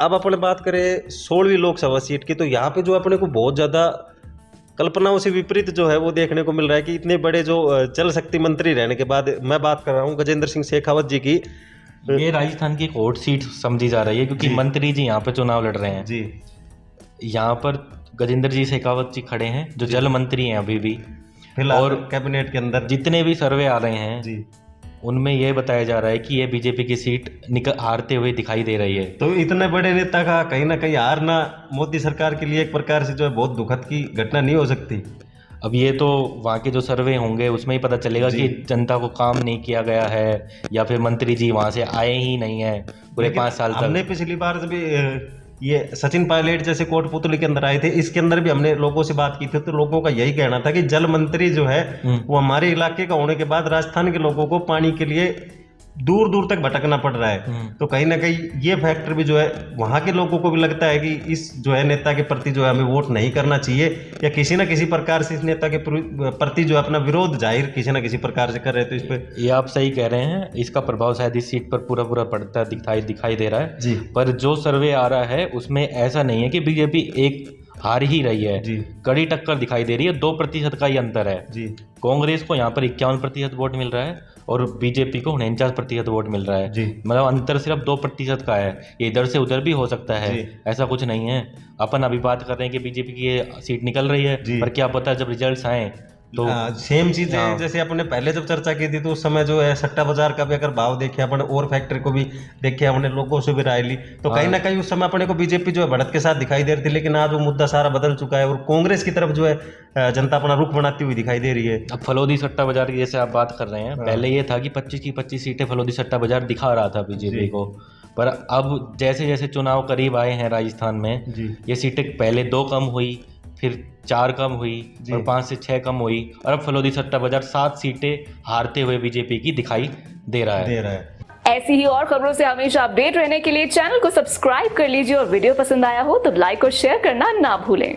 अब अपने बात करें 16वीं लोकसभा सीट की, तो यहाँ पे जो अपने को बहुत ज़्यादा कल्पनाओं से विपरीत जो है वो देखने को मिल रहा है कि इतने बड़े जो जल शक्ति मंत्री रहने के बाद, मैं बात कर रहा हूँ गजेंद्र सिंह शेखावत जी की। ये राजस्थान की एक हॉट सीट समझी जा रही है क्योंकि मंत्री जी यहाँ पे चुनाव लड़ रहे हैं जी। यहाँ पर गजेंद्र जी शेखावत जी खड़े हैं जो जल मंत्री हैं अभी भी फिलहाल और कैबिनेट के अंदर जितने भी सर्वे आ रहे हैं जी, उनमें यह बताया जा रहा है कि ये बीजेपी की सीट हारते हुए दिखाई दे रही है। तो इतने बड़े नेता का कहीं ना कहीं हारना मोदी सरकार के लिए एक प्रकार से जो है बहुत दुखद की घटना नहीं हो सकती। अब ये तो वहाँ के जो सर्वे होंगे उसमें ही पता चलेगा कि जनता को काम नहीं किया गया है या फिर मंत्री जी वहाँ से आए ही नहीं है पूरे 5 साल तक। हमने पिछली बार जब ये सचिन पायलट जैसे कोटपुतली के अंदर आए थे, इसके अंदर भी हमने लोगों से बात की थी, तो लोगों का यही कहना था कि जल मंत्री जो है वो हमारे इलाके का होने के बाद राजस्थान के लोगों को पानी के लिए दूर दूर तक भटकना पड़ रहा है। तो कहीं ना कहीं ये फैक्टर भी जो है वहाँ के लोगों को भी लगता है कि इस जो है नेता के प्रति जो है हमें वोट नहीं करना चाहिए, या किसी ना किसी प्रकार से इस नेता के प्रति जो है अपना विरोध जाहिर किसी ना किसी प्रकार से कर रहे हैं। तो इस पे ये आप सही कह रहे हैं, इसका प्रभाव शायद इस सीट पर पूरा पूरा पड़ता दिखाई दे रहा है जी। पर जो सर्वे आ रहा है उसमें ऐसा नहीं है कि बीजेपी एक हार ही रही है जी। कड़ी टक्कर दिखाई दे रही है, 2% का ही अंतर है जी। कांग्रेस को यहाँ पर 51% वोट मिल रहा है और बीजेपी को 49% वोट मिल रहा है जी। मतलब अंतर सिर्फ 2% का है। ये इधर से उधर भी हो सकता है, ऐसा कुछ नहीं है। अपन अभी बात कर रहे हैं कि बीजेपी की ये सीट निकल रही है पर क्या पता जब रिजल्ट्स आए तो सेम चीज है जैसे अपने पहले जब चर्चा की थी, तो उस समय जो है सट्टा बाजार का भी अगर भाव देखे अपने और फैक्ट्री को भी देखे, हमने लोगों से भी राय ली, तो कहीं ना कहीं उस समय अपने को बीजेपी जो है बढ़त के साथ दिखाई दे रही थी, लेकिन आज वो मुद्दा सारा बदल चुका है और कांग्रेस की तरफ जो है जनता अपना रुख बनाती हुई दिखाई दे रही है। अब फलोदी सट्टा बाजार की जैसे आप बात कर रहे हैं, पहले ये था कि 25 की 25 सीटें फलोदी सट्टा बाजार दिखा रहा था बीजेपी को, पर अब जैसे जैसे चुनाव करीब आए हैं राजस्थान में ये सीटें पहले 2 कम हुई, फिर 4 कम हुई और 5 से 6 कम हुई और अब फलोदी सट्टा बाजार 7 सीटें हारते हुए बीजेपी की दिखाई दे रहा है। ऐसी ही और खबरों से हमेशा अपडेट रहने के लिए चैनल को सब्सक्राइब कर लीजिए और वीडियो पसंद आया हो तो लाइक और शेयर करना ना भूलें।